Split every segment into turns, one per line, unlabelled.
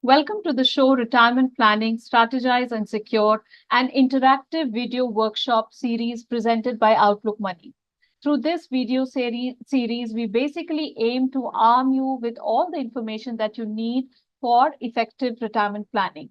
Welcome to the show Retirement Planning, Strategize and Secure, an interactive video workshop series presented by Outlook Money. Through this video series, we basically aim to arm you with all the information that you need for effective retirement planning.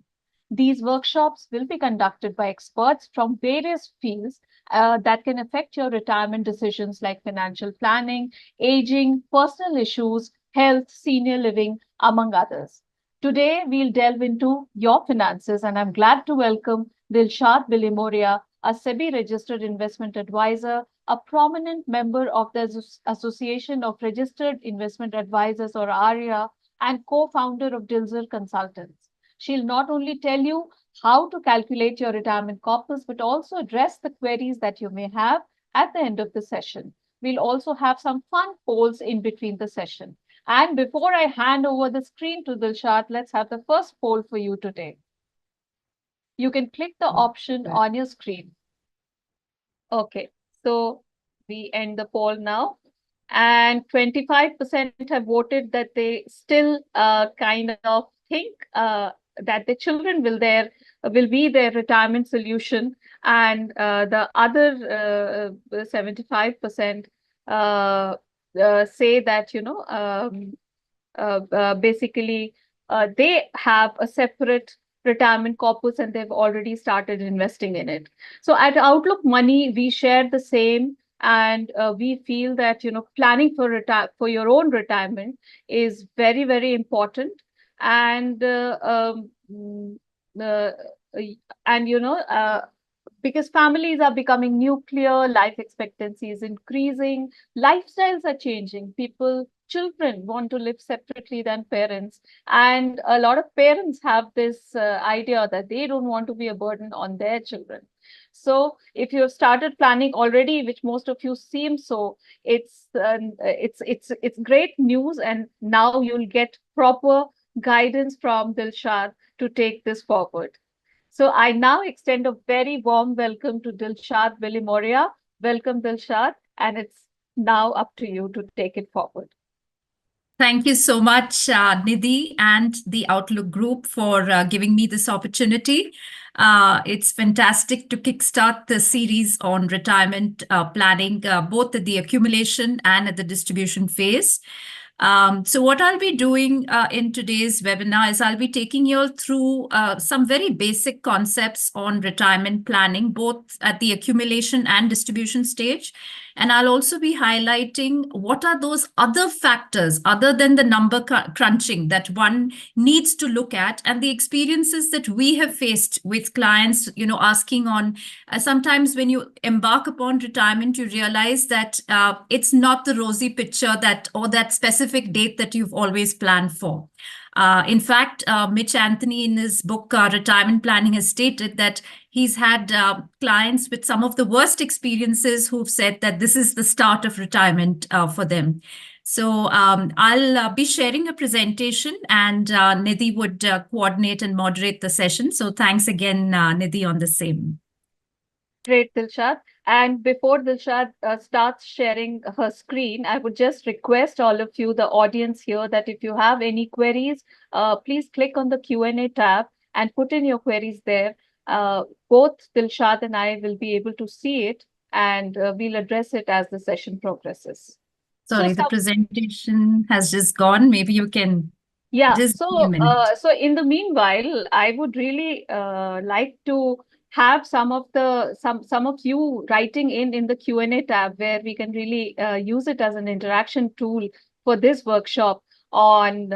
These workshops will be conducted by experts from various fields that can affect your retirement decisions like financial planning, aging, personal issues, health, senior living, among others. Today, we'll delve into your finances, and I'm glad to welcome Dilshad Billimoria, a SEBI registered investment advisor, a prominent member of the Association of Registered Investment Advisors, or ARIA, and co-founder of Dilshad Consultants. She'll not only tell you how to calculate your retirement corpus, but also address the queries that you may have at the end of the session. We'll also have some fun polls in between the session. And before I hand over the screen to Dilshad, let's have the first poll for you today. You can click the option on your screen. Okay, so we end the poll now. And 25% have voted that they still kind of think that the children will be their retirement solution. And the other 75% say that, basically they have a separate retirement corpus and they've already started investing in it. So at Outlook Money, we share the same, and we feel that planning for your own retirement is very, very important. And because families are becoming nuclear, life expectancy is increasing, lifestyles are changing. Children want to live separately than parents. And a lot of parents have this idea that they don't want to be a burden on their children. So if you've started planning already, which most of you seem so, it's great news. And now you'll get proper guidance from Dilshad to take this forward. So I now extend a very warm welcome to Dilshad Billimoria. Welcome, Dilshad, and it's now up to you to take it forward.
Thank you so much, Nidhi and the Outlook Group for giving me this opportunity. It's fantastic to kickstart the series on retirement planning, both at the accumulation and at the distribution phase. So what I'll be doing in today's webinar is I'll be taking you all through some very basic concepts on retirement planning, both at the accumulation and distribution stage. And I'll also be highlighting what are those other factors other than the number crunching that one needs to look at, and the experiences that we have faced with clients, asking on sometimes when you embark upon retirement, you realize that it's not the rosy picture or that specific date that you've always planned for. In fact, Mitch Anthony in his book, Retirement Planning, has stated that he's had clients with some of the worst experiences who've said that this is the start of retirement for them. So I'll be sharing a presentation, and Nidhi would coordinate and moderate the session. So thanks again, Nidhi, on the same.
Great, Dilshad. And before Dilshad starts sharing her screen, I would just request all of you, the audience here, that if you have any queries, please click on the Q&A tab and put in your queries there. Both Dilshad and I will be able to see it, and we'll address it as the session progresses.
Sorry, the presentation has just gone. Maybe you can just give me a minute.
So in the meanwhile, I would really like to have some of you writing in the Q&A tab, where we can really use it as an interaction tool for this workshop on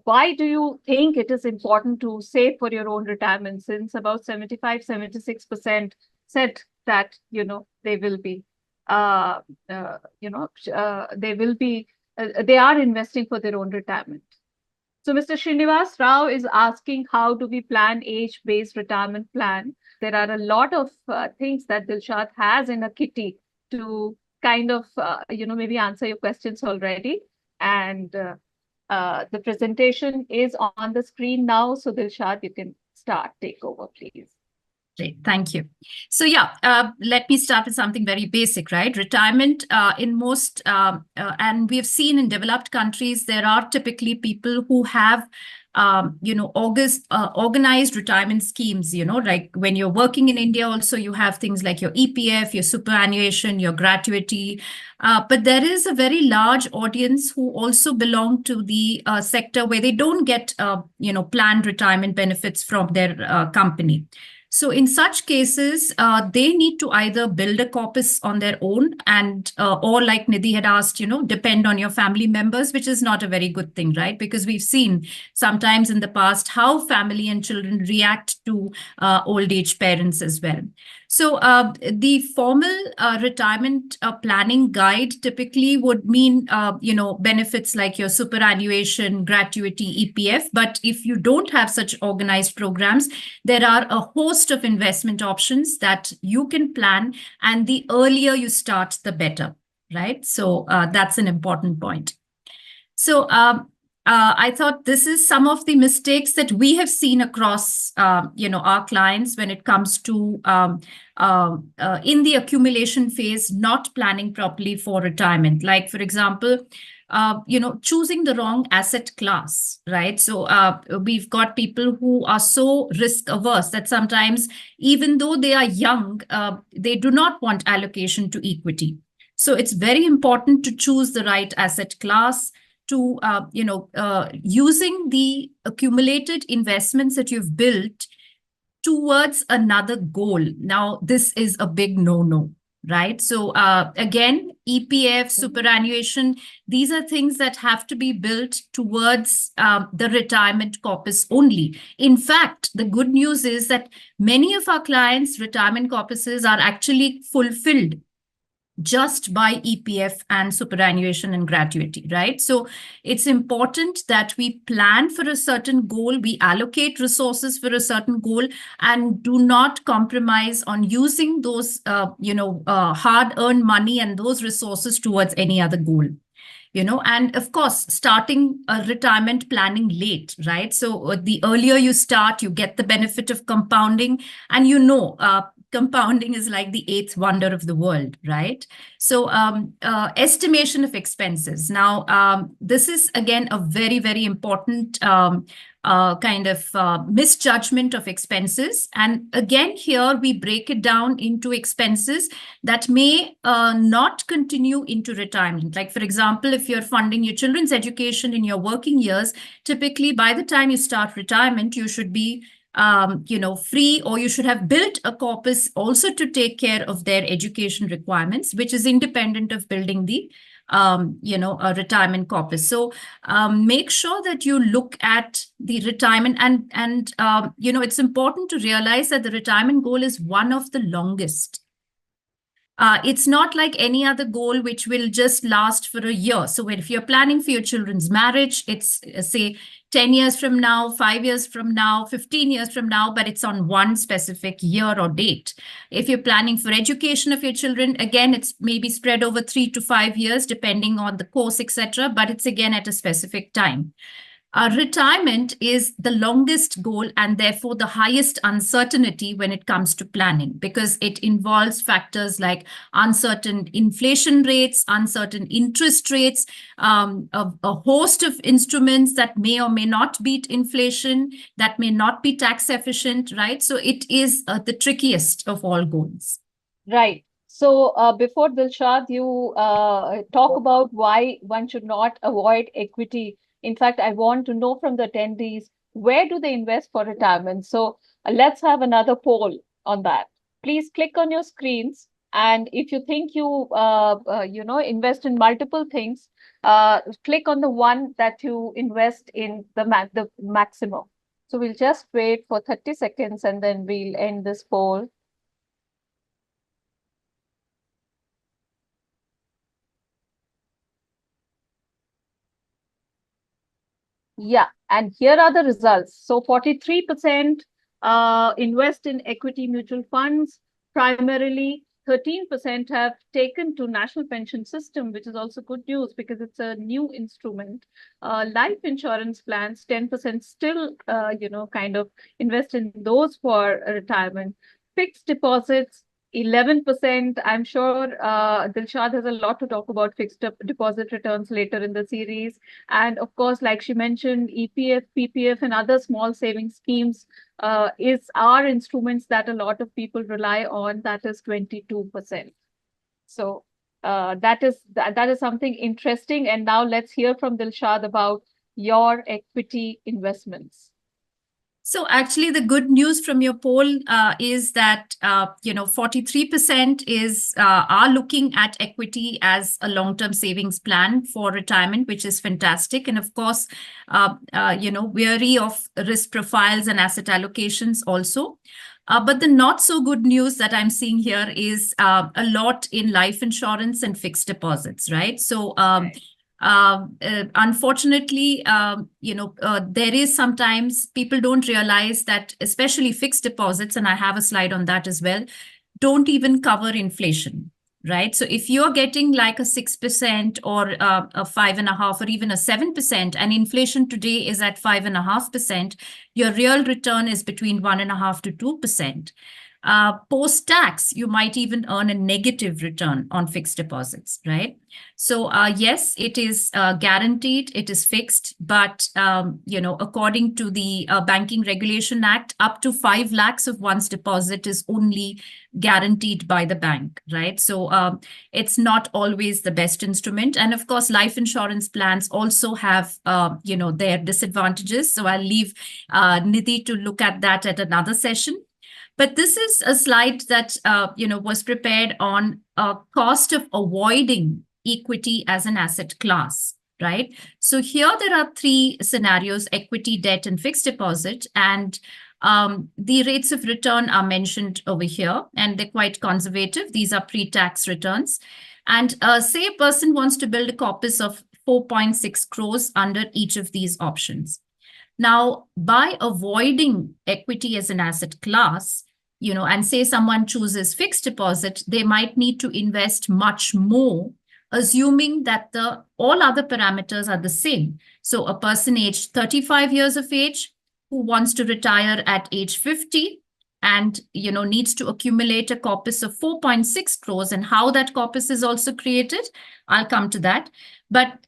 why do you think it is important to save for your own retirement, since about 75-76% said that they will be they are investing for their own retirement. So Mr. Srinivas Rao is asking, how do we plan age-based retirement plan? There are a lot of things that Dilshad has in a kitty to kind of, maybe answer your questions already. And the presentation is on the screen now. So Dilshad, you can take over, please.
Great, thank you. So let me start with something very basic, right? Retirement in most, and we have seen in developed countries, there are typically people who have organized retirement schemes, like when you're working in India, also you have things like your EPF, your superannuation, your gratuity. But there is a very large audience who also belong to the sector where they don't get, planned retirement benefits from their company. So in such cases, they need to either build a corpus on their own or like Nidhi had asked, depend on your family members, which is not a very good thing, right? Because we've seen sometimes in the past how family and children react to old age parents as well. So the formal retirement planning guide typically would mean, benefits like your superannuation, gratuity, EPF. But if you don't have such organized programs, there are a host of investment options that you can plan. And the earlier you start, the better, right? So that's an important point. So I thought this is some of the mistakes that we have seen across, our clients when it comes to in the accumulation phase, not planning properly for retirement. Like, for example, choosing the wrong asset class, right? So we've got people who are so risk averse that sometimes, even though they are young, they do not want allocation to equity. So it's very important to choose the right asset class, to using the accumulated investments that you've built towards another goal. Now, this is a big no-no, right? So again, EPF, superannuation, these are things that have to be built towards the retirement corpus only. In fact, the good news is that many of our clients' retirement corpuses are actually fulfilled just by EPF and superannuation and gratuity, right? So it's important that we plan for a certain goal, we allocate resources for a certain goal, and do not compromise on using those, hard-earned money and those resources towards any other goal. And of course, starting retirement planning late, right? So the earlier you start, you get the benefit of compounding, and compounding is like the eighth wonder of the world, right? So estimation of expenses. Now, this is, again, a very, very important misjudgment of expenses. And again, here we break it down into expenses that may not continue into retirement. Like, for example, if you're funding your children's education in your working years, typically by the time you start retirement, you should be free, or you should have built a corpus also to take care of their education requirements, which is independent of building the a retirement corpus. So make sure that you look at the retirement, and it's important to realize that the retirement goal is one of the longest. It's not like any other goal which will just last for a year. So if you're planning for your children's marriage, it's say 10 years from now, 5 years from now, 15 years from now, but it's on one specific year or date. If you're planning for education of your children, again, it's maybe spread over 3 to 5 years, depending on the course, etc. But it's again at a specific time. Retirement is the longest goal and therefore the highest uncertainty when it comes to planning, because it involves factors like uncertain inflation rates, uncertain interest rates, a host of instruments that may or may not beat inflation, that may not be tax efficient, right? So it is the trickiest of all goals.
Right. So before Dilshad, you talk about why one should not avoid equity. In fact, I want to know from the attendees, where do they invest for retirement? So let's have another poll on that. Please click on your screens. And if you think you, invest in multiple things, click on the one that you invest in the maximum. So we'll just wait for 30 seconds and then we'll end this poll. Yeah, and here are the results. So 43% invest in equity mutual funds. Primarily, 13% have taken to national pension system, which is also good news because it's a new instrument. Life insurance plans, 10% still, kind of invest in those for retirement. Fixed deposits, 11%. I'm sure Dilshad has a lot to talk about fixed deposit returns later in the series. And of course, like she mentioned, EPF, PPF, and other small savings schemes are instruments that a lot of people rely on. That is 22%. So that is something interesting. And now let's hear from Dilshad about your equity investments.
So actually, the good news from your poll is that 43% are looking at equity as a long-term savings plan for retirement, which is fantastic. And of course, wary of risk profiles and asset allocations also. But the not so good news that I'm seeing here is a lot in life insurance and fixed deposits, right? So unfortunately, there is sometimes people don't realize that, especially fixed deposits, and I have a slide on that as well, don't even cover inflation, right? So if you're getting like a 6% or a 5.5% or even a 7%, and inflation today is at 5.5%, your real return is between 1.5% to 2%. Post-tax, you might even earn a negative return on fixed deposits, right? So yes, it is guaranteed, it is fixed, but according to the Banking Regulation Act, up to 5 lakhs of one's deposit is only guaranteed by the bank, right? So it's not always the best instrument. And of course, life insurance plans also have, their disadvantages. So I'll leave Nidhi to look at that at another session. But this is a slide that was prepared on cost of avoiding equity as an asset class, right? So here there are 3 scenarios: equity, debt, and fixed deposit. And the rates of return are mentioned over here, and they're quite conservative. These are pre-tax returns. And say a person wants to build a corpus of 4.6 crores under each of these options. Now, by avoiding equity as an asset class, and say someone chooses fixed deposit, they might need to invest much more, assuming that all other parameters are the same. So a person aged 35 years of age who wants to retire at age 50 and needs to accumulate a corpus of 4.6 crores, and how that corpus is also created, I'll come to that. But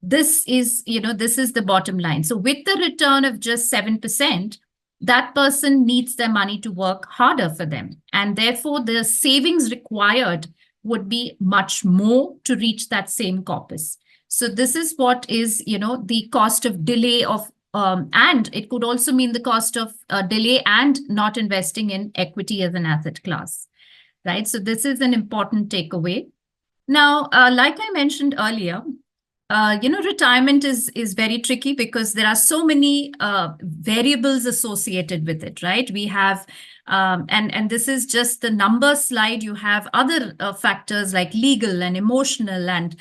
this is the bottom line. So with the return of just 7%, that person needs their money to work harder for them. And therefore, the savings required would be much more to reach that same corpus. So this is what is, the cost of delay of, and it could also mean the cost of delay and not investing in equity as an asset class, right? So this is an important takeaway. Now, like I mentioned earlier, retirement is very tricky because there are so many variables associated with it, right? We have, and this is just the number slide. You have other factors like legal and emotional and,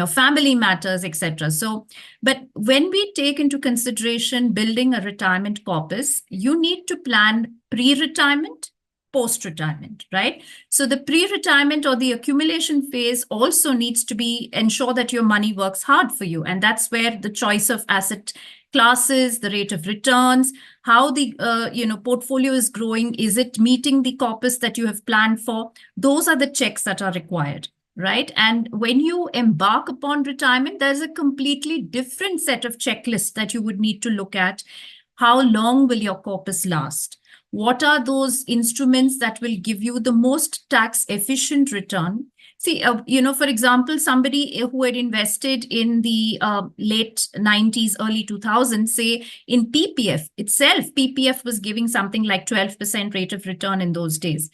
family matters, etc. So, but when we take into consideration building a retirement corpus, you need to plan pre-retirement, post-retirement, right? So the pre-retirement or the accumulation phase also needs to ensure that your money works hard for you. And that's where the choice of asset classes, the rate of returns, how the portfolio is growing, is it meeting the corpus that you have planned for? Those are the checks that are required, right? And when you embark upon retirement, there's a completely different set of checklists that you would need to look at. How long will your corpus last? What are those instruments that will give you the most tax efficient return? See, for example, somebody who had invested in the late 90s, early 2000s, say in PPF itself, PPF was giving something like 12% rate of return in those days.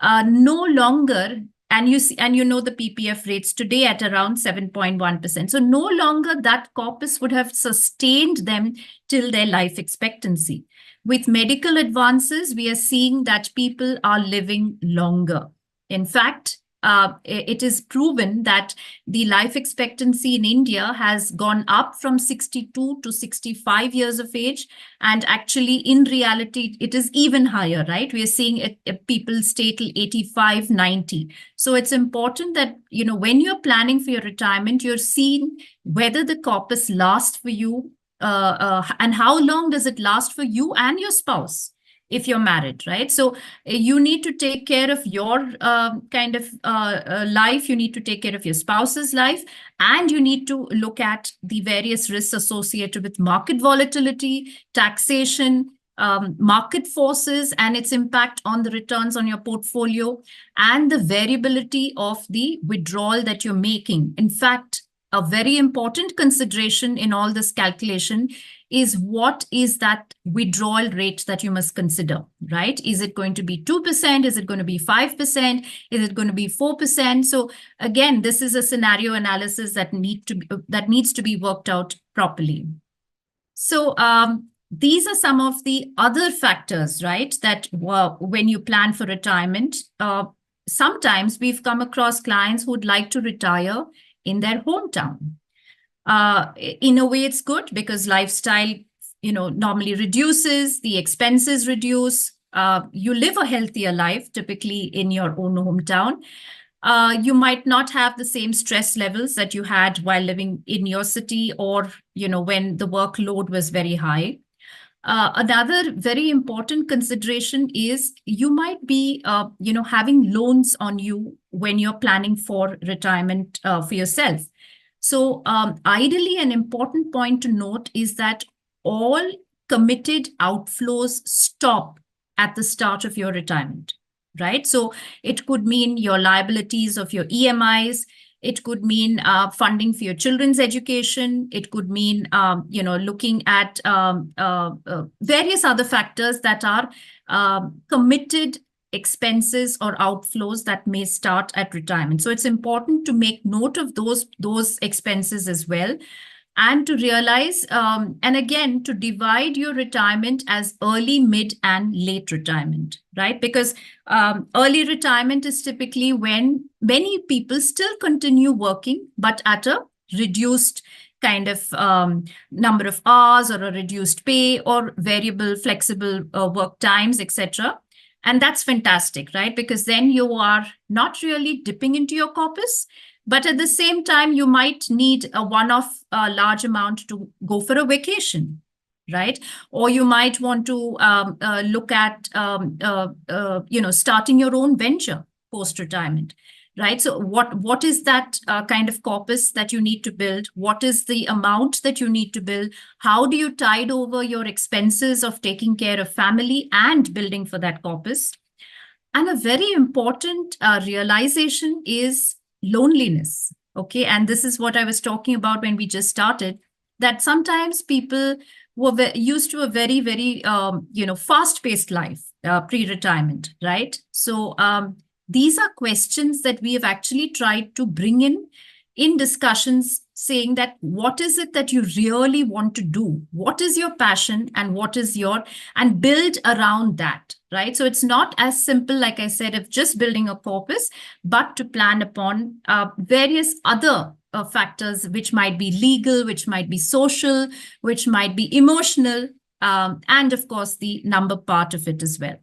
No longer, and the PPF rates today at around 7.1%. So no longer that corpus would have sustained them till their life expectancy. With medical advances, we are seeing that people are living longer. In fact, it is proven that the life expectancy in India has gone up from 62 to 65 years of age. And actually, in reality, it is even higher, right? We are seeing people stay till 85, 90. So it's important that, when you're planning for your retirement, you're seeing whether the corpus lasts for you, and how long does it last for you and your spouse? if you're married, right? So you need to take care of your life. You need to take care of your spouse's life, and you need to look at the various risks associated with market volatility, taxation, market forces, and its impact on the returns on your portfolio, and the variability of the withdrawal that you're making. In fact, a very important consideration in all this calculation is what is that withdrawal rate that you must consider, right? Is it going to be 2%? Is it going to be 5%? Is it going to be 4%? So again, this is a scenario analysis that needs to be worked out properly. So these are some of the other factors, right? That when you plan for retirement, sometimes we've come across clients who would like to retire in their hometown. In a way, it's good because lifestyle, normally reduces, the expenses reduce. You live a healthier life, typically in your own hometown. You might not have the same stress levels that you had while living in your city, or, when the workload was very high. Another very important consideration is you might be, having loans on you when you're planning for retirement for yourself. So ideally, an important point to note is that all committed outflows stop at the start of your retirement, right? So it could mean your liabilities of your EMIs. It could mean funding for your children's education. It could mean, looking at various other factors that are committed expenses or outflows that may start at retirement. So it's important to make note of those expenses as well, and to realize, and again, to divide your retirement as early, mid, and late retirement, right? Because early retirement is typically when many people still continue working, but at a reduced kind of number of hours, or a reduced pay, or variable, flexible work times, etc. And that's fantastic, right? Because then you are not really dipping into your corpus, but at the same time, you might need a one-off large amount to go for a vacation, right? Or you might want to look at, starting your own venture post-retirement, right? So what is that kind of corpus that you need to build? What is the amount that you need to build? How do you tide over your expenses of taking care of family and building for that corpus? And a very important realization is loneliness, okay? And this is what I was talking about when we just started, that sometimes people were used to a very, very, fast-paced life pre-retirement, right? So these are questions that we have actually tried to bring in discussions, saying that what is it that you really want to do? What is your passion, and and build around that, right? So it's not as simple, like I said, of just building a corpus, but to plan upon various other factors, which might be legal, which might be social, which might be emotional, and of course, the number part of it as well.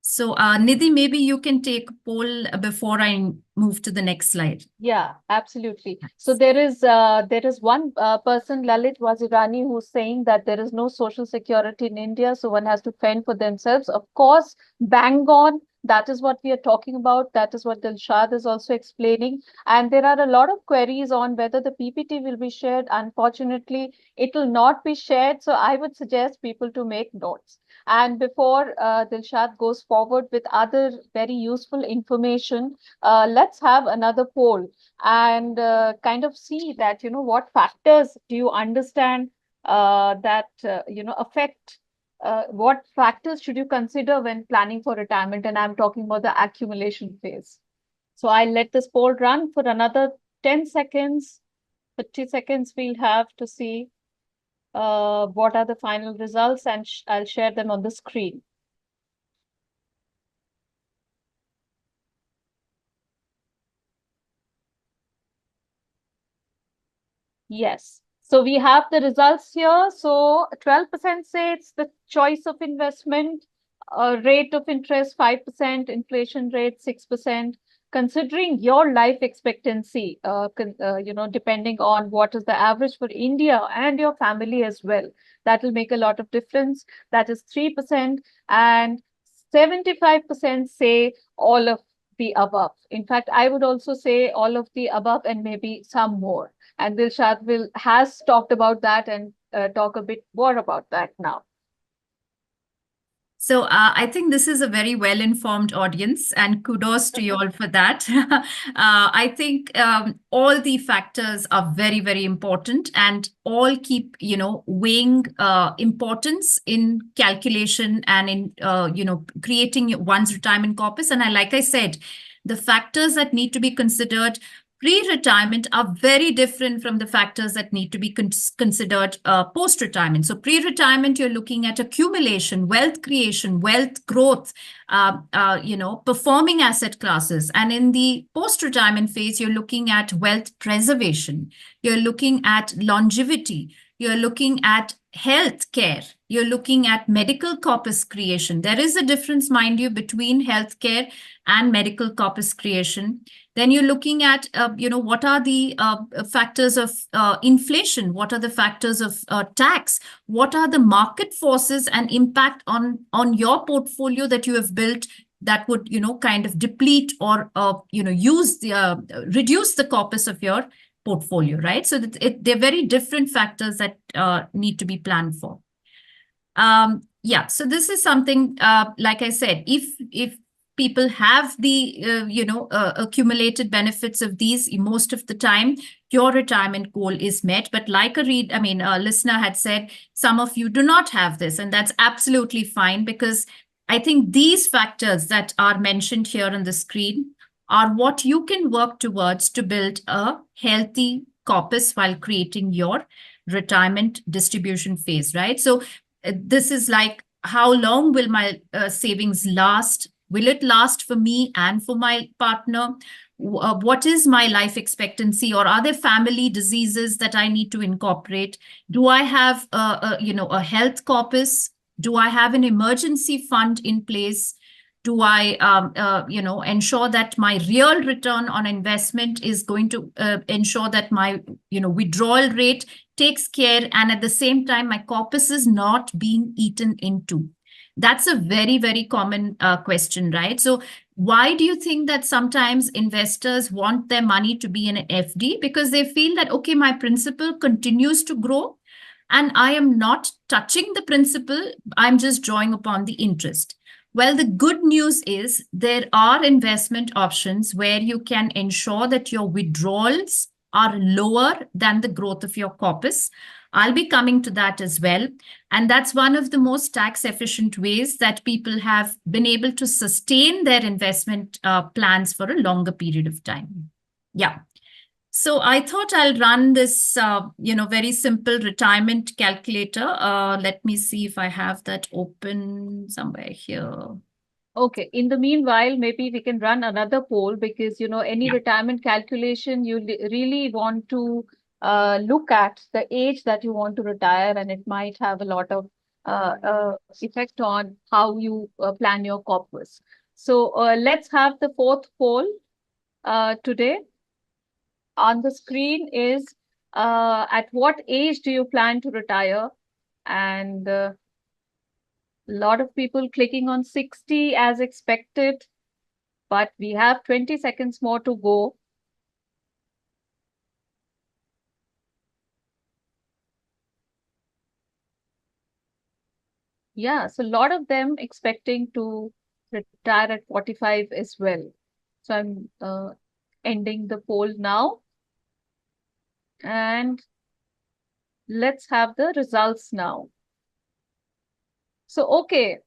So Nidhi, maybe you can take a poll before I move to the next slide.
Yeah, absolutely. So there is one person, Lalit Wazirani, who's saying that there is no social security in India, so one has to fend for themselves. Of course, bang on. That is what we are talking about. That is what Dilshad is also explaining. And there are a lot of queries on whether the PPT will be shared. Unfortunately, it will not be shared. So I would suggest people to make notes. And before Dilshad goes forward with other very useful information, let's have another poll and kind of see that, what factors do you understand that, affect, what factors should you consider when planning for retirement? And I'm talking about the accumulation phase. So I'll let this poll run for another 10 seconds, 50 seconds we'll have to see what are the final results, and I'll share them on the screen. Yes. So we have the results here. So 12% say it's the choice of investment, rate of interest 5%, inflation rate 6%, considering your life expectancy, depending on what is the average for India and your family as well, that will make a lot of difference. That is 3%, and 75% say all of the above. In fact, I would also say all of the above and maybe some more. And Dilshad has talked about that and talk a bit more about that now.
So I think this is a very well-informed audience, and kudos to you all for that. I think all the factors are very, very important, and all keep, weighing importance in calculation and in, creating one's retirement corpus. And like I said, the factors that need to be considered pre-retirement are very different from the factors that need to be considered post-retirement. So pre-retirement, you're looking at accumulation, wealth creation, wealth growth, performing asset classes. And in the post-retirement phase, you're looking at wealth preservation. You're looking at longevity. You're looking at health care. You're looking at medical corpus creation. There is a difference, mind you, between healthcare and medical corpus creation. Then you're looking at, what are the factors of inflation? What are the factors of tax? What are the market forces and impact on your portfolio that you have built that would, kind of deplete or, reduce the corpus of your portfolio, right? So they're very different factors that need to be planned for. So this is something, like I said, if people have the, accumulated benefits of these, most of the time, your retirement goal is met. But like a listener had said, some of you do not have this, and that's absolutely fine, because I think these factors that are mentioned here on the screen are what you can work towards to build a healthy corpus while creating your retirement distribution phase, right? So this is like, how long will my savings last? Will it last for me and for my partner? What is my life expectancy, or are there family diseases that I need to incorporate? Do I have a health corpus? Do I have an emergency fund in place? Do I, ensure that my real return on investment is going to ensure that my, withdrawal rate takes care, and at the same time, my corpus is not being eaten into? That's a very, very common question, right? So why do you think that sometimes investors want their money to be in an FD? Because they feel that, okay, my principal continues to grow and I am not touching the principal, I'm just drawing upon the interest. Well, the good news is there are investment options where you can ensure that your withdrawals are lower than the growth of your corpus. I'll be coming to that as well. And that's one of the most tax efficient ways that people have been able to sustain their investment plans for a longer period of time. Yeah. So I thought I'll run this, very simple retirement calculator. Let me see if I have that open somewhere here.
Okay. In the meanwhile, maybe we can run another poll, because, any retirement calculation, you really want to look at the age that you want to retire, and it might have a lot of effect on how you plan your corpus. So let's have the fourth poll today. On the screen is at what age do you plan to retire? And a lot of people clicking on 60 as expected, but we have 20 seconds more to go. Yeah, so a lot of them expecting to retire at 45 as well. So I'm ending the poll now. And let's have the results now. So, okay,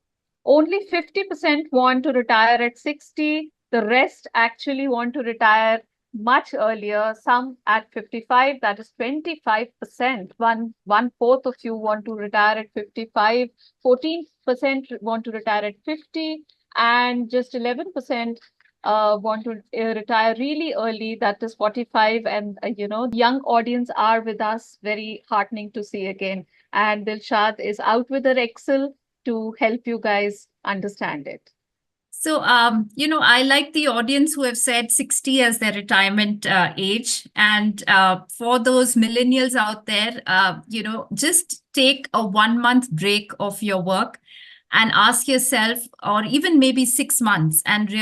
only 50% want to retire at 60. The rest actually want to retire much earlier, some at 55, that is 25%. One-fourth of you want to retire at 55, 14% want to retire at 50, and just 11% want to retire really early, that is 45. And young audience are with us, very heartening to see again. And Dilshad is out with her Excel to help you guys understand it.
So, I like the audience who have said 60 as their retirement age. And for those millennials out there, just take a 1 month break of your work and ask yourself, or even maybe 6 months, and you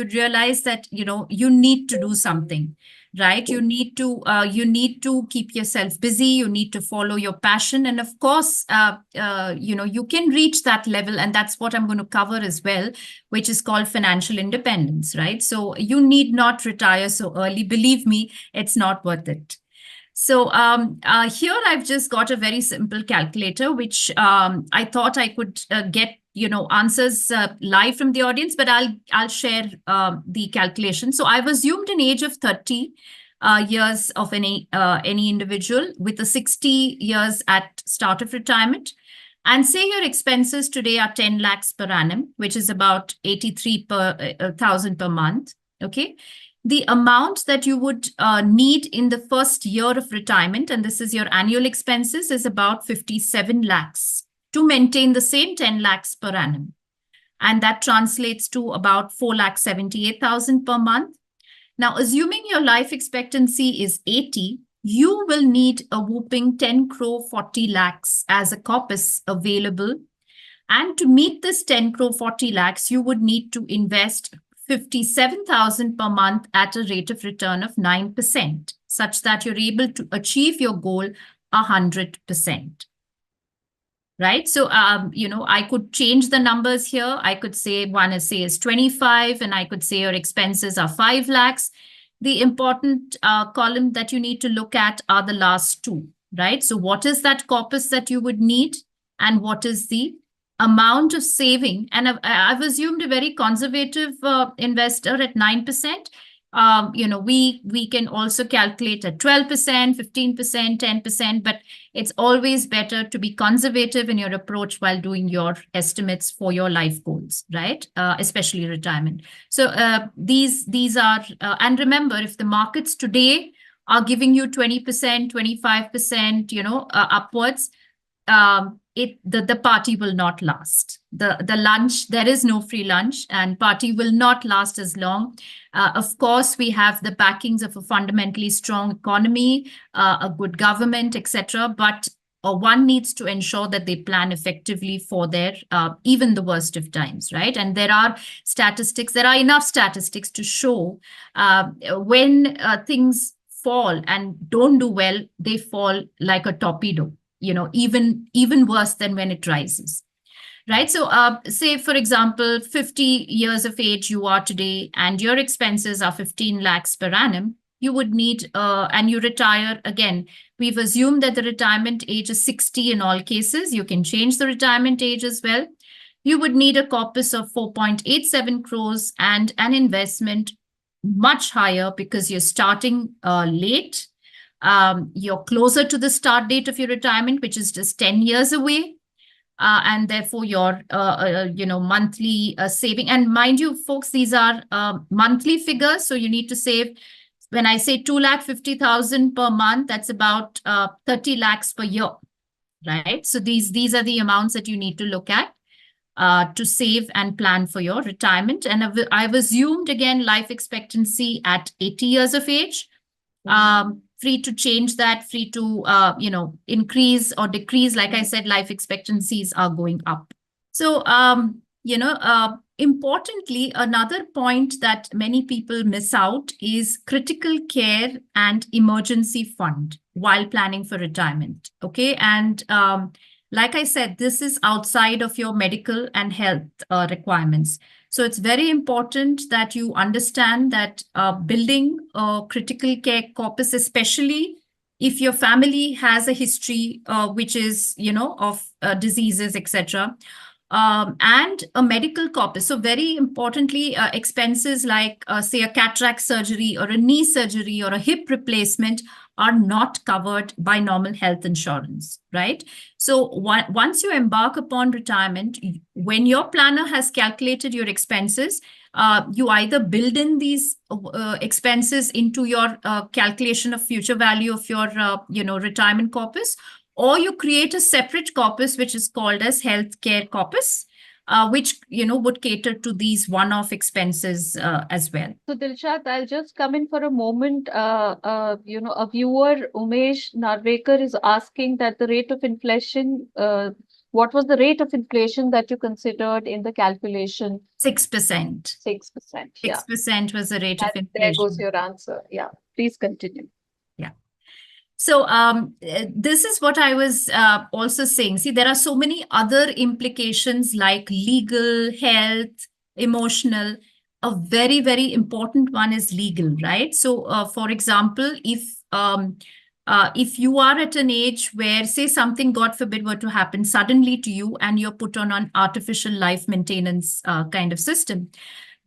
realize that, you need to do something. Right, you need to keep yourself busy. You need to follow your passion, and of course, you can reach that level, and that's what I'm going to cover as well, which is called financial independence, right? So you need not retire so early. Believe me, it's not worth it. So here I've just got a very simple calculator, which I thought I could get answers live from the audience, but I'll share the calculation. So I've assumed an age of 30 years of any individual with a 60 years at start of retirement. And say your expenses today are 10 lakhs per annum, which is about 83,000 per month. Okay. The amount that you would need in the first year of retirement, and this is your annual expenses, is about 57 lakhs to maintain the same 10 lakhs per annum. And that translates to about 4,78,000 per month. Now, assuming your life expectancy is 80, you will need a whooping 10 crore 40 lakhs as a corpus available. And to meet this 10 crore 40 lakhs, you would need to invest 57,000 per month at a rate of return of 9%, such that you're able to achieve your goal 100%. Right? So, I could change the numbers here. I could say one is 25, and I could say your expenses are 5 lakhs. The important column that you need to look at are the last two, right? So what is that corpus that you would need, and what is the amount of saving? And I've assumed a very conservative investor at 9%. We can also calculate at 12%, 15%, 10%, but it's always better to be conservative in your approach while doing your estimates for your life goals, right? Especially retirement. So these are, and remember, if the markets today are giving you 20%, 25%, upwards, the party will not last. The lunch, there is no free lunch, and party will not last as long. Of course, we have the backings of a fundamentally strong economy, a good government, etc. But one needs to ensure that they plan effectively for their even the worst of times, right? And there are enough statistics to show when things fall and don't do well, they fall like a torpedo. Even worse than when it rises, right? So say, for example, 50 years of age you are today, and your expenses are 15 lakhs per annum, you would need, and you retire, again, we've assumed that the retirement age is 60 in all cases. You can change the retirement age as well. You would need a corpus of 4.87 crores and an investment much higher, because you're starting late. You're closer to the start date of your retirement, which is just 10 years away. And therefore your, monthly saving. And mind you, folks, these are monthly figures. So you need to save, when I say 2,50,000 per month, that's about 30 lakhs per year, right? So these are the amounts that you need to look at to save and plan for your retirement. And I've assumed, again, life expectancy at 80 years of age. Free to change that, free to, increase or decrease. Like I said, life expectancies are going up. So, importantly, another point that many people miss out is critical care and emergency fund while planning for retirement. Okay. And like I said, this is outside of your medical and health requirements. So it's very important that you understand that building a critical care corpus, especially if your family has a history which is, of diseases, etc., and a medical corpus. So very importantly, expenses like, say, a cataract surgery or a knee surgery or a hip replacement are not covered by normal health insurance, right? So once you embark upon retirement, when your planner has calculated your expenses, you either build in these expenses into your calculation of future value of your, retirement corpus, or you create a separate corpus, which is called as healthcare corpus. which, would cater to these one-off expenses as well.
So Dilshad, I'll just come in for a moment. A viewer, Umesh Narvekar, is asking that the rate of inflation, what was the rate of inflation that you considered in the calculation?
6%.
6%. Yeah.
6% was the rate of inflation.
There goes your answer. Yeah. Please continue.
Yeah. So this is what I was also saying. See, there are so many other implications like legal, health, emotional. A very, very important one is legal, right? So, for example, if you are at an age where, say, something, God forbid, were to happen suddenly to you and you're put on an artificial life maintenance kind of system,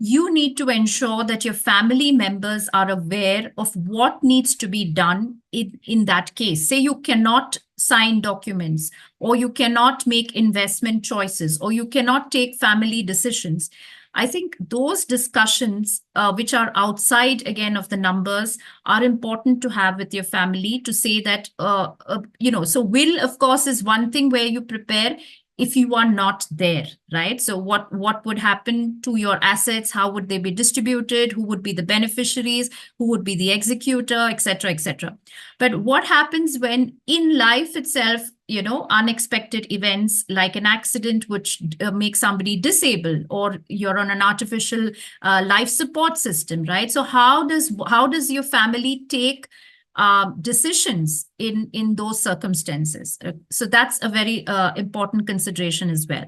you need to ensure that your family members are aware of what needs to be done in that case. Say you cannot sign documents, or you cannot make investment choices, or you cannot take family decisions. I think those discussions, which are outside, again, of the numbers, are important to have with your family to say that, so will, of course, is one thing where you prepare if you are not there, right? So what would happen to your assets? How would they be distributed? Who would be the beneficiaries? Who would be the executor, et cetera, et cetera. But what happens when in life itself, unexpected events like an accident which makes somebody disabled, or you're on an artificial life support system, right? So how does your family take decisions in those circumstances? So that's a very important consideration as well.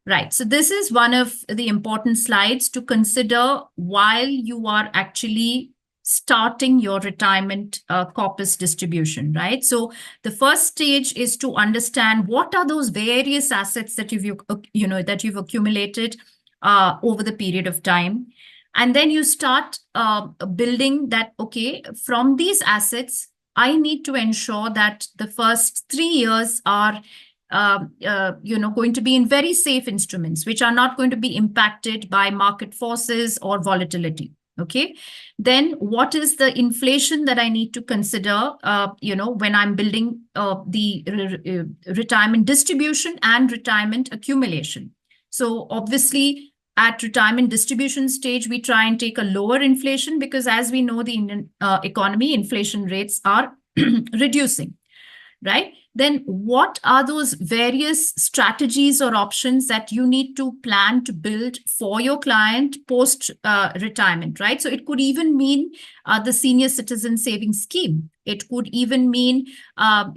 Right. So this is one of the important slides to consider while you are actually starting your retirement corpus distribution, right? So the first stage is to understand what are those various assets that you've accumulated over the period of time. And then you start building that, okay, from these assets, I need to ensure that the first 3 years are going to be in very safe instruments, which are not going to be impacted by market forces or volatility. Okay. Then what is the inflation that I need to consider, when I'm building the retirement distribution and retirement accumulation? So obviously, at retirement distribution stage, we try and take a lower inflation because, as we know, the Indian economy inflation rates are reducing, right? Then what are those various strategies or options that you need to plan to build for your client post retirement, right? So it could even mean the senior citizen savings scheme. It could even mean, the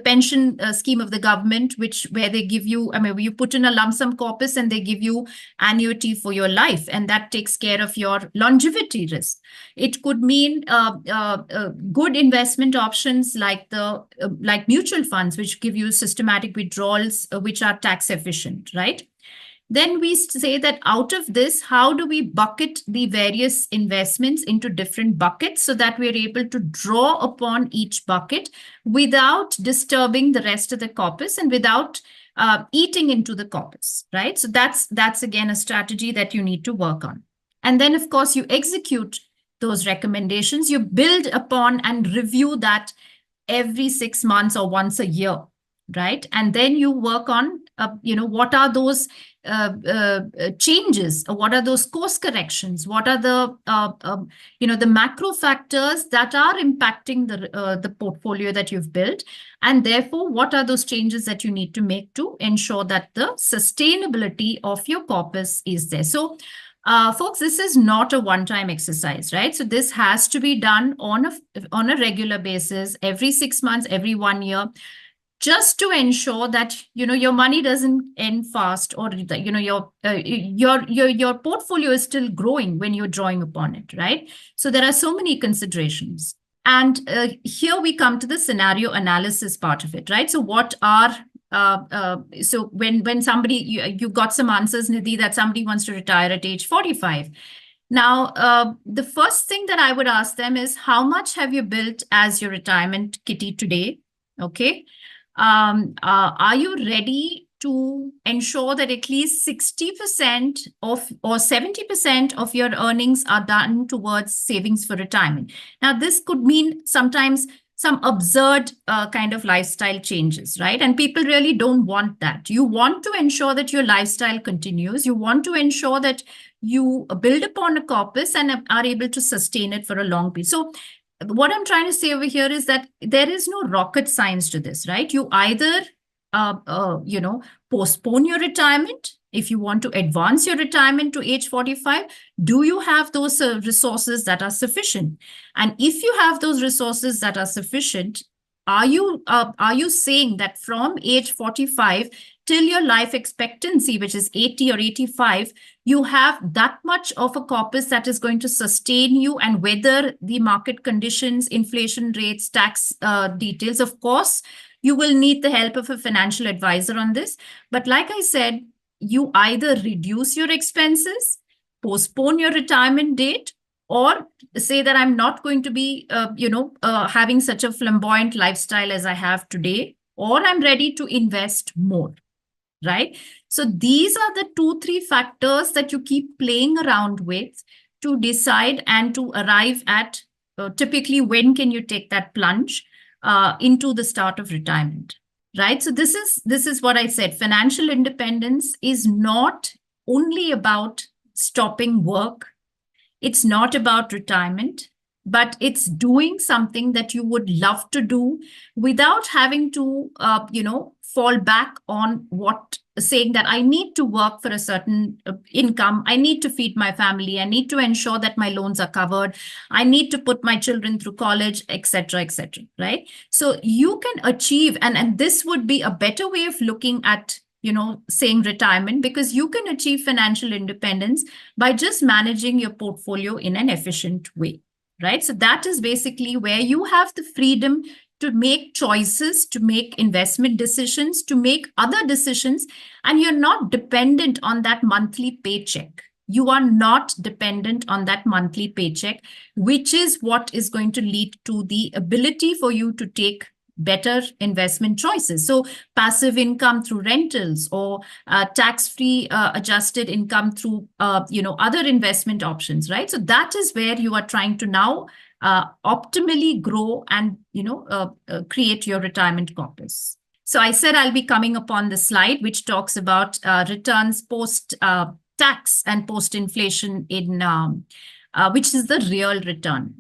pension scheme of the government, where they give you, you put in a lump sum corpus and they give you annuity for your life, and that takes care of your longevity risk. It could mean good investment options like mutual funds, which give you systematic withdrawals, which are tax efficient, right? Then we say that out of this, how do we bucket the various investments into different buckets so that we're able to draw upon each bucket without disturbing the rest of the corpus and without eating into the corpus, right? So that's again a strategy that you need to work on. And then, of course, you execute those recommendations. You build upon and review that every 6 months or once a year, right? And then you work on, what are those changes? What are those course corrections? What are the macro factors that are impacting the portfolio that you've built? And therefore, what are those changes that you need to make to ensure that the sustainability of your corpus is there? So, folks, this is not a one-time exercise, right? So this has to be done on a regular basis, every 6 months, every 1 year, just to ensure that your money doesn't end fast, or your portfolio is still growing when you're drawing upon it, right? So there are so many considerations. And here we come to the scenario analysis part of it, right? So what are so when somebody, you got some answers, Nidhi, that somebody wants to retire at age 45. Now, the first thing that I would ask them is, how much have you built as your retirement kitty today? Okay. Are you ready to ensure that at least 60% or 70% of your earnings are done towards savings for retirement? Now, this could mean sometimes some absurd kind of lifestyle changes, right? And people really don't want that. You want to ensure that your lifestyle continues. You want to ensure that you build upon a corpus and are able to sustain it for a long period. So what I'm trying to say over here is that there is no rocket science to this, right? You either, postpone your retirement. If you want to advance your retirement to age 45, do you have those resources that are sufficient? And if you have those resources that are sufficient, are you saying that from age 45 till your life expectancy, which is 80 or 85, you have that much of a corpus that is going to sustain you and weather the market conditions, inflation rates, tax details? Of course, you will need the help of a financial advisor on this. But like I said, you either reduce your expenses, postpone your retirement date, or say that I'm not going to be, having such a flamboyant lifestyle as I have today, or I'm ready to invest more, right? So these are the 2-3 factors that you keep playing around with to decide and to arrive at typically when can you take that plunge into the start of retirement. Right. So this is what I said. Financial independence is not only about stopping work. It's not about retirement, but it's doing something that you would love to do without having to, fall back on saying that I need to work for a certain income. I need to feed my family. I need to ensure that my loans are covered. I need to put my children through college, etc., right? So you can achieve, and this would be a better way of looking at, saying retirement, because you can achieve financial independence by just managing your portfolio in an efficient way, right? So that is basically where you have the freedom to make choices, to make investment decisions, to make other decisions, and you're not dependent on that monthly paycheck. You are not dependent on that monthly paycheck, which is what is going to lead to the ability for you to take better investment choices. So passive income through rentals, or tax-free adjusted income through, other investment options, right? So that is where you are trying to now optimally grow and, create your retirement corpus. So I said I'll be coming upon the slide, which talks about returns post tax and post inflation in which is the real return.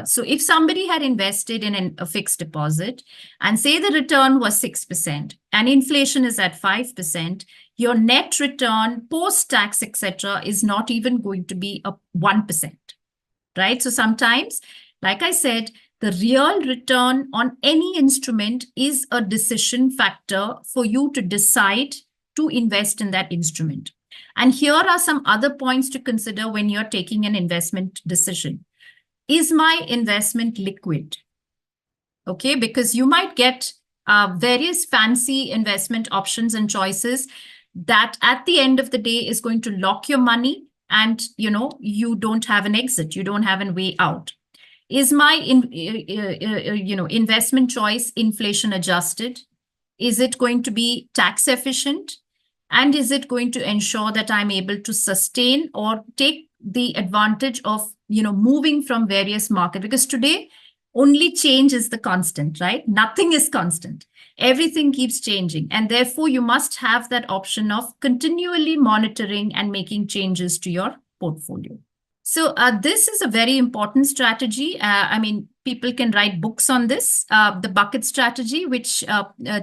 So if somebody had invested in a fixed deposit and say the return was 6% and inflation is at 5%, your net return post tax, etc., is not even going to be a 1%, right? So sometimes, like I said, the real return on any instrument is a decision factor for you to decide to invest in that instrument. And here are some other points to consider when you're taking an investment decision. Is my investment liquid? Okay, because you might get various fancy investment options and choices that at the end of the day is going to lock your money, and you don't have an exit, you don't have a way out. Is my investment choice inflation adjusted? Is it going to be tax efficient? And is it going to ensure that I'm able to sustain or take the advantage of, moving from various markets? Because today, only change is the constant, right? Nothing is constant. Everything keeps changing. And therefore, you must have that option of continually monitoring and making changes to your portfolio. So this is a very important strategy. People can write books on this, the bucket strategy, which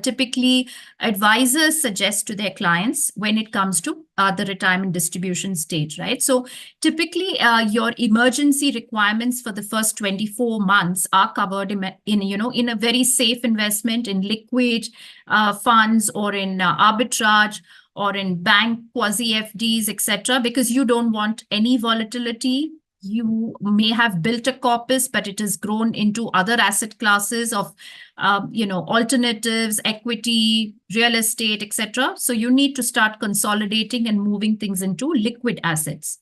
typically advisors suggest to their clients when it comes to the retirement distribution stage, right? So typically your emergency requirements for the first 24 months are covered in a very safe investment, in liquid funds, or in arbitrage, or in bank quasi-FDs, etc., because you don't want any volatility. You may have built a corpus, but it has grown into other asset classes of, alternatives, equity, real estate, etc. So you need to start consolidating and moving things into liquid assets.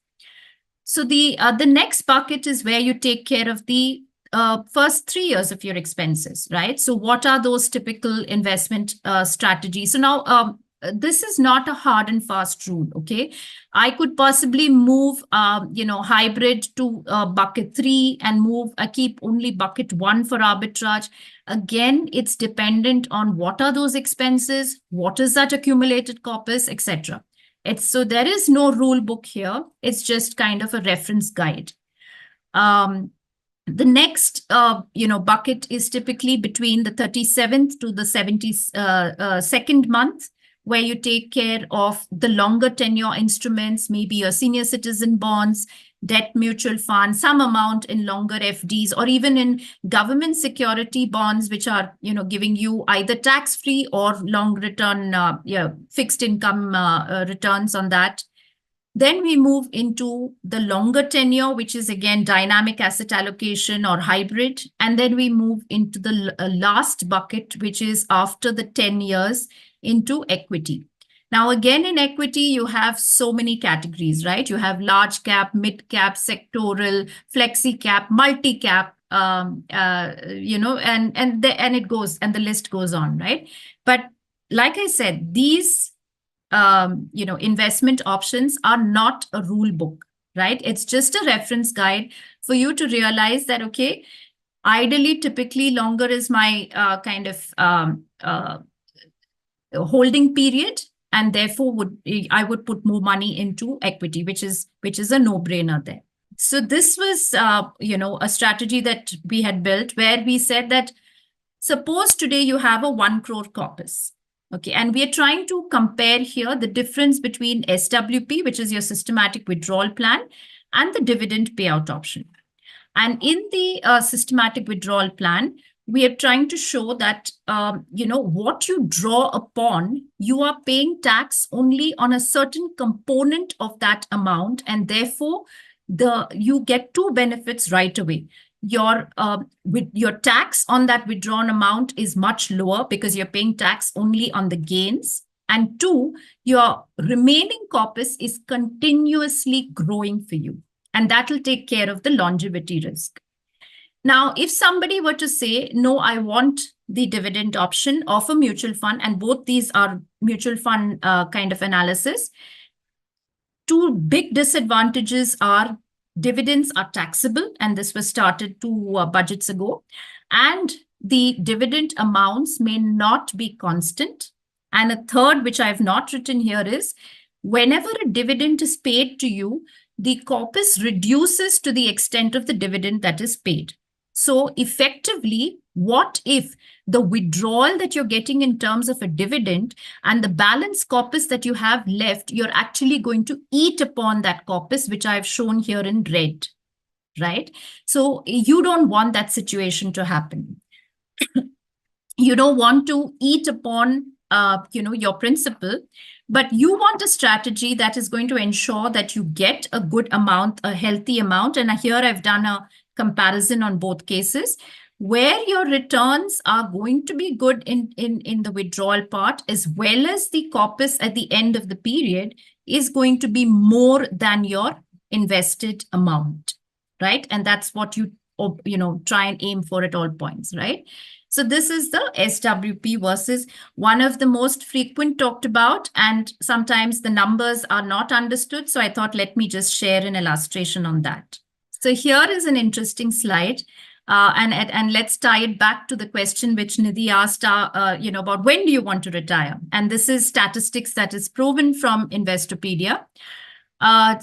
So the next bucket is where you take care of the first 3 years of your expenses, right? So what are those typical investment strategies? So now, this is not a hard and fast rule, okay? I could possibly move, hybrid to bucket 3 and keep only bucket 1 for arbitrage. Again, it's dependent on what are those expenses, what is that accumulated corpus, etc. So there is no rule book here. It's just kind of a reference guide. The next, bucket is typically between the 37th to the 72nd month, where you take care of the longer tenure instruments, maybe your senior citizen bonds, debt mutual funds, some amount in longer FDs, or even in government security bonds, which are, giving you either tax-free or long return, fixed income returns on that. Then we move into the longer tenure, which is again dynamic asset allocation or hybrid. And then we move into the last bucket, which is after the 10 years, into equity. Now, again, in equity, you have so many categories, right? You have large cap, mid cap, sectoral, flexi cap, multi cap, and it goes, and the list goes on, right? But like I said, these investment options are not a rule book, right? It's just a reference guide for you to realize that, okay, ideally, typically longer is my holding period, and therefore I would put more money into equity, which is a no-brainer there. So this was a strategy that we had built where we said that suppose today you have a 1 crore corpus. Okay, and we are trying to compare here the difference between SWP, which is your systematic withdrawal plan, and the dividend payout option. And in the systematic withdrawal plan, we are trying to show that, what you draw upon, you are paying tax only on a certain component of that amount. And therefore, you get 2 benefits right away. Your tax on that withdrawn amount is much lower because you're paying tax only on the gains. And 2, your remaining corpus is continuously growing for you. And that will take care of the longevity risk. Now, if somebody were to say, no, I want the dividend option of a mutual fund, and both these are mutual fund kind of analysis, 2 big disadvantages are dividends are taxable, and this was started 2 budgets ago, and the dividend amounts may not be constant. And a third, which I have not written here, is whenever a dividend is paid to you, the corpus reduces to the extent of the dividend that is paid. So effectively, what if the withdrawal that you're getting in terms of a dividend and the balance corpus that you have left, you're actually going to eat upon that corpus, which I've shown here in red, right? So you don't want that situation to happen. You don't want to eat upon, your principal, but you want a strategy that is going to ensure that you get a good amount, a healthy amount. And here I've done a comparison on both cases, where your returns are going to be good in the withdrawal part, as well as the corpus at the end of the period is going to be more than your invested amount, right? And that's what you try and aim for at all points, right? So this is the SWP versus one of the most frequent talked about, and sometimes the numbers are not understood. So I thought, let me just share an illustration on that. So here is an interesting slide, and let's tie it back to the question which Nidhi asked, about when do you want to retire? And this is statistics that is proven from Investopedia.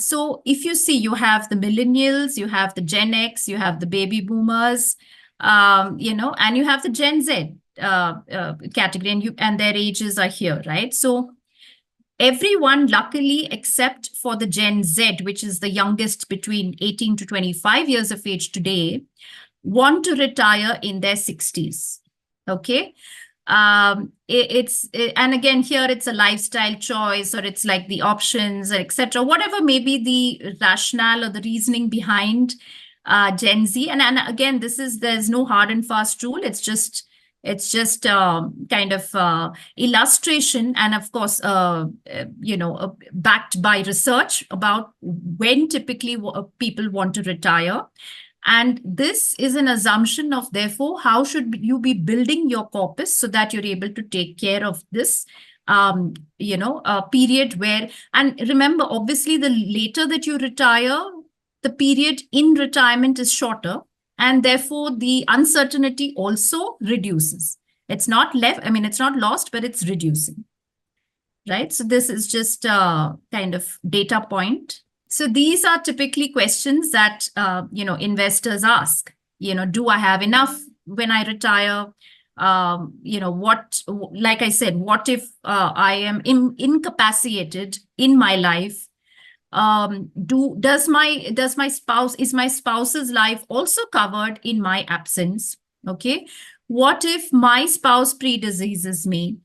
So if you see, you have the millennials, you have the Gen X, you have the baby boomers, and you have the Gen Z category, and their ages are here, right? So everyone, luckily, except for the Gen Z, which is the youngest between 18 to 25 years of age today, want to retire in their 60s. Okay. And again, here it's a lifestyle choice, or it's like the options, etc. Whatever may be the rationale or the reasoning behind Gen Z. And again, there's no hard and fast rule. It's just kind of illustration, and of course, backed by research about when typically people want to retire. And this is an assumption of, therefore, how should you be building your corpus so that you're able to take care of this a period where, and remember, obviously, the later that you retire, the period in retirement is shorter, and therefore the uncertainty also reduces. It's not left, I mean, it's not lost, but it's reducing, right? So this is just a kind of data point. So these are typically questions that, investors ask, do I have enough when I retire? Like I said, what if I am incapacitated in my life? Is my spouse's life also covered in my absence? Okay. What if my spouse predeceases me?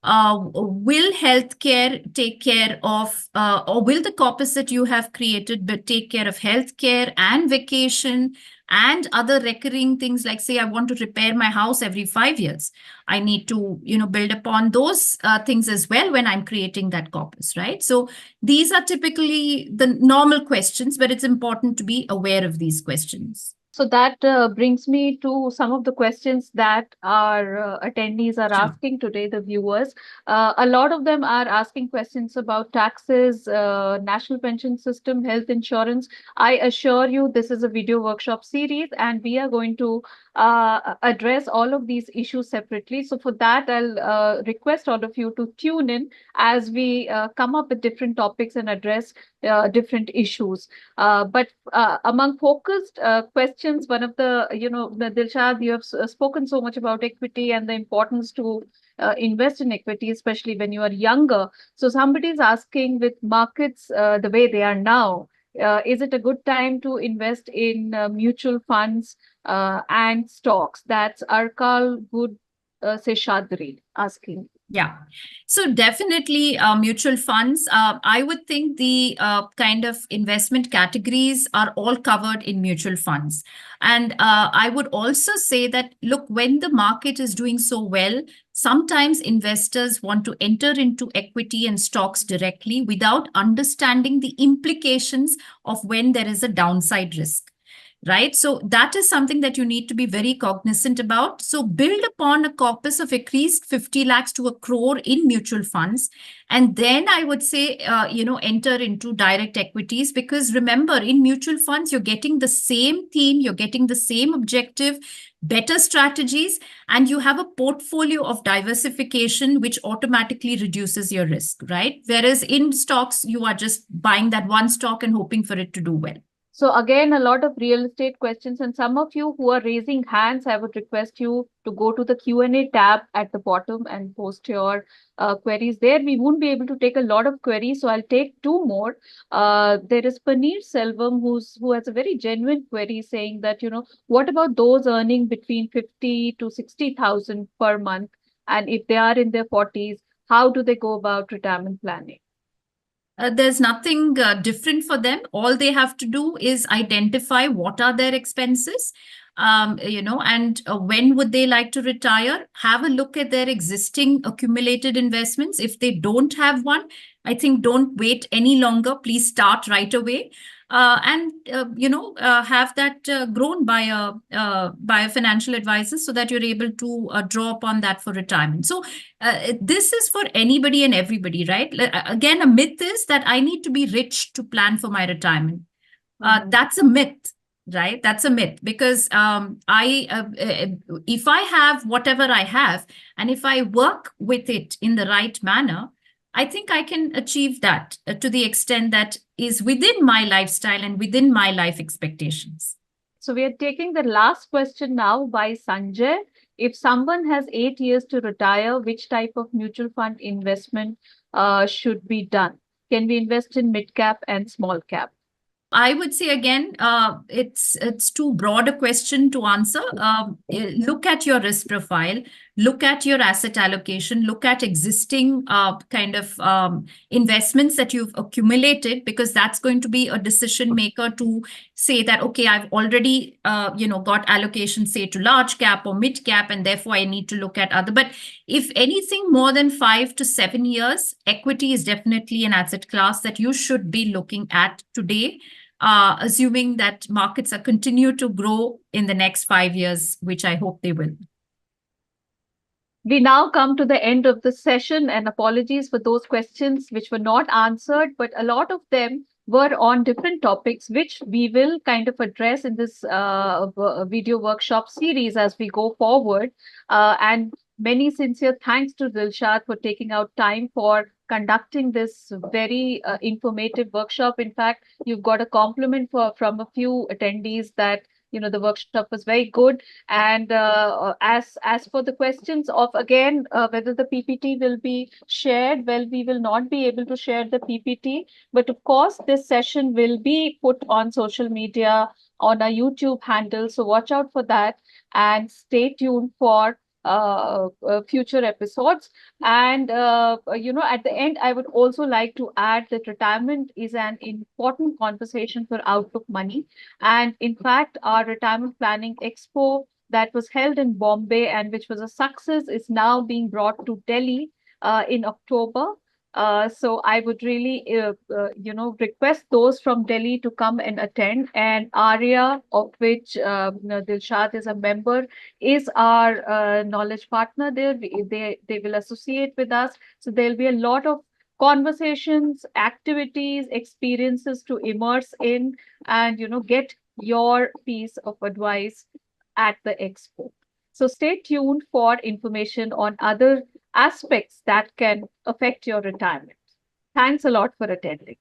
Will healthcare take care of, or will the corpus that you have created but take care of healthcare and vacation and other recurring things, like, say, I want to repair my house every 5 years. I need to, build upon those things as well when I'm creating that corpus, right? So these are typically the normal questions, but it's important to be aware of these questions.
So that brings me to some of the questions that our attendees are asking today, the viewers. A lot of them are asking questions about taxes, national pension system, health insurance. I assure you, this is a video workshop series, and we are going to address all of these issues separately. So for that, I'll request all of you to tune in as we come up with different topics and address different issues. But among focused questions, one of the, Dilshad, you have spoken so much about equity and the importance to invest in equity, especially when you are younger. So somebody is asking, with markets the way they are now, is it a good time to invest in mutual funds and stocks? That's Arkal Good Seshadri asking.
Yeah. So definitely mutual funds. I would think the kind of investment categories are all covered in mutual funds. And I would also say that, look, when the market is doing so well, sometimes investors want to enter into equity and stocks directly without understanding the implications of when there is a downside risk. Right? So that is something that you need to be very cognizant about. So build upon a corpus of at least 50 lakhs to a crore in mutual funds. And then I would say, enter into direct equities, because remember, in mutual funds, you're getting the same theme, you're getting the same objective, better strategies, and you have a portfolio of diversification, which automatically reduces your risk, right? Whereas in stocks, you are just buying that one stock and hoping for it to do well.
So again, a lot of real estate questions, and some of you who are raising hands, I would request you to go to the Q&A tab at the bottom and post your queries there. We won't be able to take a lot of queries, so I'll take two more. There is Paneer Selvam, who has a very genuine query saying that, what about those earning between 50 to 60,000 per month? And if they are in their 40s, how do they go about retirement planning?
There's nothing different for them. All they have to do is identify what are their expenses, and when would they like to retire. Have a look at their existing accumulated investments. If they don't have one, I think don't wait any longer. Please start right away. And have that grown by a financial advisor, so that you're able to draw upon that for retirement. So this is for anybody and everybody, right? Again, a myth is that I need to be rich to plan for my retirement. That's a myth, right? That's a myth, because if I have whatever I have, and if I work with it in the right manner, I think I can achieve that to the extent that is within my lifestyle and within my life expectations.
So we are taking the last question now by Sanjay. If someone has 8 years to retire, which type of mutual fund investment should be done? Can we invest in mid cap and small cap?
I would say, again, it's too broad a question to answer. Look at your risk profile, look at your asset allocation, look at existing kind of investments that you've accumulated, because that's going to be a decision maker to say that, okay, I've already got allocation, say, to large cap or mid cap, and therefore I need to look at other. But if anything more than 5 to 7 years, equity is definitely an asset class that you should be looking at today. Assuming that markets are continue to grow in the next 5 years, which I hope they will.
We now come to the end of the session, and apologies for those questions which were not answered, but a lot of them were on different topics, which we will kind of address in this video workshop series as we go forward. And many sincere thanks to Dilshad for taking out time for conducting this very informative workshop. In fact, you've got a compliment from a few attendees that the workshop was very good. And as for the questions of again whether the PPT will be shared, well, we will not be able to share the PPT, but of course this session will be put on social media on our YouTube handle. So watch out for that and stay tuned for future episodes. And at the end, I would also like to add that retirement is an important conversation for Outlook Money. And in fact, our retirement planning expo that was held in Bombay and which was a success is now being brought to Delhi in October. So I would really, request those from Delhi to come and attend. And ARIA, of which Dilshad is a member, is our knowledge partner there. They will associate with us. So there'll be a lot of conversations, activities, experiences to immerse in, and get your piece of advice at the expo. So stay tuned for information on other aspects that can affect your retirement. Thanks a lot for attending.